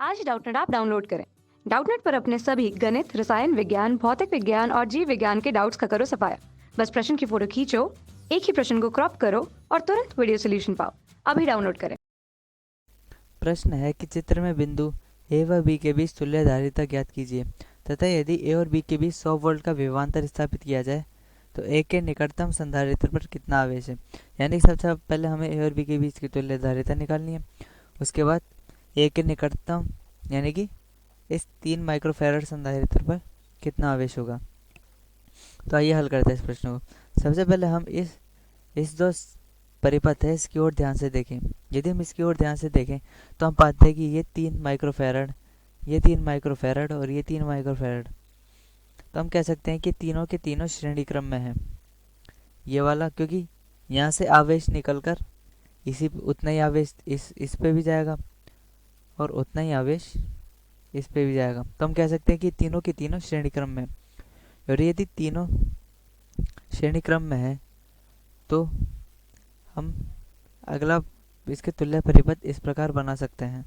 आज Doubtnut app download करें। Doubtnut पर अपने सभी गणित, रसायन विज्ञान, भौतिक विज्ञान और जीव विज्ञान के डाउट्स का करो सफाया। बस प्रश्न की फोटो खींचो, एक ही प्रश्न को क्रॉप करो और तुरंत वीडियो सोल्यूशन पाओ। अभी डाउनलोड करें। प्रश्न है कि चित्र में बिंदु ए व बी के बीच तुल्यधारिता ज्ञात कीजिए तथा यदि ए और बी के बीच 100 वोल्ट का विभवांतर स्थापित किया जाए तो ए के निकटतम संधारित्र पर कितना आवेश है। यानी कि सबसे पहले हमें ए और बी के बीच की तुल्यधारिता निकालनी है। उसके बाद ए के निकटतम यानी कि इस 3 माइक्रोफैरड संधारित्र पर कितना आवेश होगा। तो आइए हल करते हैं इस प्रश्न को। सबसे पहले हम इस दो परिपथ है इसकी ओर ध्यान से देखें। यदि हम इसकी ओर ध्यान से देखें तो हम पाते हैं कि ये 3 माइक्रोफैरड, ये 3 माइक्रोफैरड और ये 3 माइक्रोफैरड। तो हम कह सकते हैं कि तीनों के तीनों श्रेणी क्रम में हैं। ये वाला क्योंकि यहाँ से आवेश निकलकर इसी उतना ही आवेश इस पे भी जाएगा और उतना ही आवेश इस पे भी जाएगा। तो हम कह सकते हैं कि तीनों के तीनों श्रेणी क्रम में। और यदि तीनों श्रेणी क्रम में है तो हम अगला इसके तुल्य परिपथ इस प्रकार बना सकते हैं।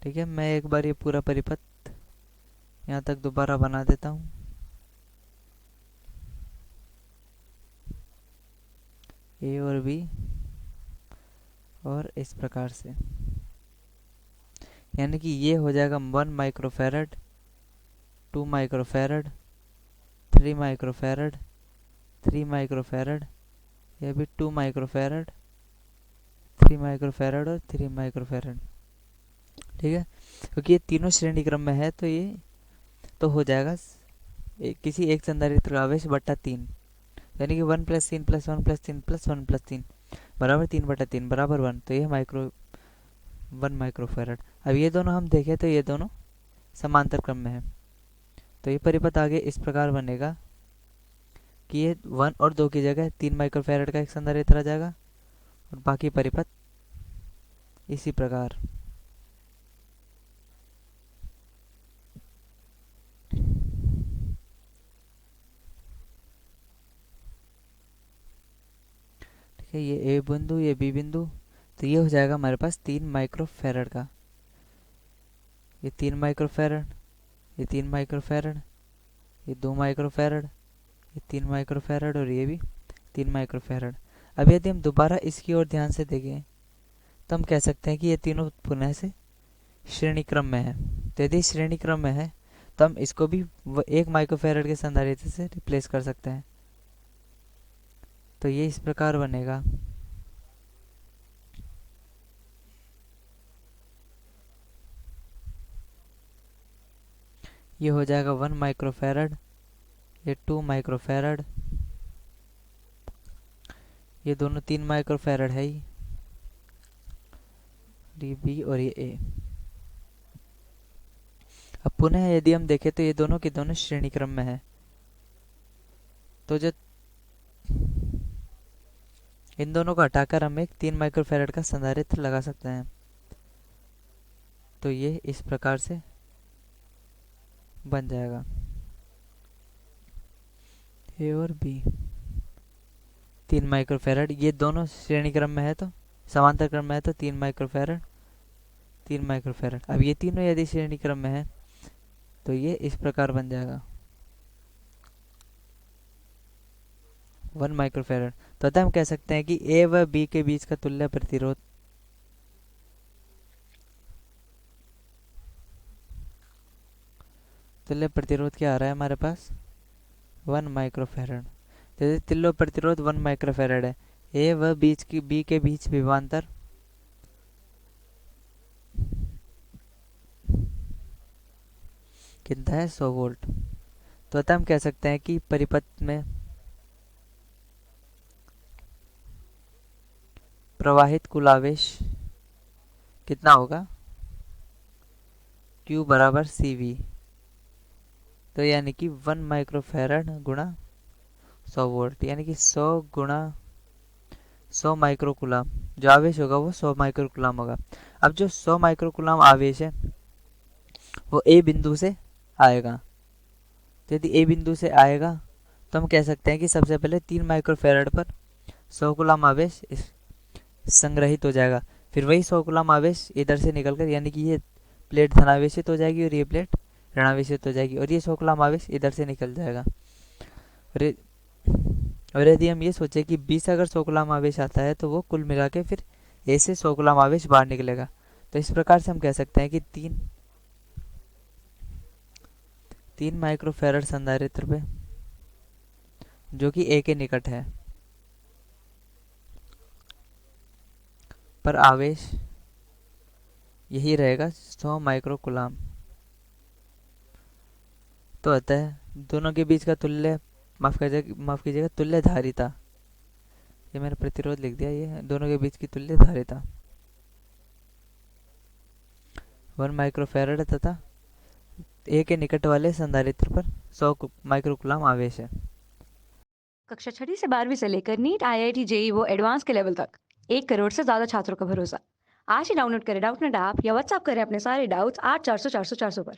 ठीक है, मैं एक बार ये पूरा परिपथ यहाँ तक दोबारा बना देता हूँ। ए और बी और इस प्रकार से, यानी कि ये हो जाएगा 1 माइक्रोफैरड, 2 माइक्रोफैरड, 3 माइक्रोफैरड, 3 माइक्रोफैरड, यह भी 2 माइक्रोफैरड, 3 माइक्रोफैरड और 3 माइक्रोफैरड। ठीक है, क्योंकि ये तीनों श्रेणी क्रम में है तो ये तो हो जाएगा किसी एक संधारित्र का आवेश बट्टा 3, यानी कि 1 + 3 + 1 + 3 + 1 + 3 बराबर 3/3 बराबर 1। तो ये 1 माइक्रोफैरड। अब ये दोनों हम देखें तो ये दोनों समांतर क्रम में है। तो ये परिपथ आगे इस प्रकार बनेगा कि ये 1 और 2 की जगह 3 माइक्रोफैरड का एक संधारित्र आ जाएगा और बाकी परिपथ इसी प्रकार। ठीक है, ये ए बिंदु, ये बी बिंदु, तो ये हो जाएगा हमारे पास 3 माइक्रोफैरड का। ये 3 माइक्रोफैरड, ये 3 माइक्रोफैरड, ये 2 माइक्रोफैरड, ये 3 माइक्रोफैरड और ये भी 3 माइक्रोफैरड। अब यदि हम दोबारा इसकी ओर ध्यान से देखें तो हम कह सकते हैं कि ये तीनों पुनः से श्रेणी क्रम में है। तो यदि श्रेणी क्रम में है तो हम इसको भी 1 माइक्रोफैरड के संधारित्र से रिप्लेस कर सकते हैं। तो ये इस प्रकार बनेगा। ये हो जाएगा 1 माइक्रोफैरड, ये 2 माइक्रोफैरड, ये दोनों 3 माइक्रोफैरड है ही, ये बी और ये ए। अब पुनः यदि हम देखें तो ये दोनों के दोनों श्रेणी क्रम में है। तो जो इन दोनों को हटाकर हम एक 3 माइक्रोफैरड का संधारित्र लगा सकते हैं। तो ये इस प्रकार से बन जाएगा ए और बी 3 माइक्रोफैरड। ये दोनों श्रेणी क्रम में है तो समांतर क्रम में है तो 3 माइक्रोफैरड, 3 माइक्रोफैरड। अब ये तीनों यदि श्रेणी क्रम में है तो ये इस प्रकार बन जाएगा 1 माइक्रोफैरड। तो अतः हम कह सकते हैं कि ए व बी के बीच का तुल्य प्रतिरोध क्या आ रहा है हमारे पास 1 माइक्रोफैरड। तो यदि तुल्य प्रतिरोध 1 माइक्रोफैरड है, ए व बी के बीच विभवांतर कितना है 100 वोल्ट। तो अतः हम कह सकते हैं कि परिपथ में प्रवाहित कुल आवेश कितना होगा Q बराबर CV। तो यानी कि 1 माइक्रोफैरड गुणा 100 वोल्ट, यानी कि 100 गुणा 100 माइक्रोकुलाम जो आवेश होगा वो 100 माइक्रोकुलाम होगा। अब जो 100 माइक्रोकुलाम आवेश है वो ए बिंदु से आएगा। तो यदि ए बिंदु से आएगा तो हम कह सकते हैं कि सबसे पहले 3 माइक्रोफैरड पर 100 कूलाम आवेश संग्रहित हो जाएगा। फिर वही 100 कूलाम आवेश इधर से निकलकर, यानी कि ये प्लेट धनावेशित हो जाएगी और ये प्लेट ऋणावेशित हो जाएगी, और ये 100 कूलाम आवेश इधर से निकल जाएगा। और ये- और यदि हम ये सोचे कि 20 अगर 100 कूलाम आवेश आता है तो वो कुल मिला के फिर ए से 100 कूलाम आवेश बाहर निकलेगा। तो इस प्रकार से हम कह सकते हैं कि तीन माइक्रोफेरड संधारित्र पे, जो कि ए के निकट है, पर आवेश यही रहेगा 100 माइक्रोकूलाम। तो अतः दोनों के बीच का माफ कीजिएगा तुल्य धारिता, ये मैंने प्रतिरोध लिख दिया, ये दोनों के बीच की तुल्य धारिता 1 माइक्रोफेरड तथा ए के निकट वाले संधारित्र पर 100 माइक्रोकूलाम आवेश है। कक्षा 6वीं से 12वीं से लेकर नीट, IIT, JEE वो एडवांस के लेवल तक 1 करोड़ से ज्यादा छात्रों का भरोसा। आज ही डाउनलोड करें डाउटनेट ऐप या व्हाट्सएप करें अपने सारे डाउट्स 8400 400 400 पर।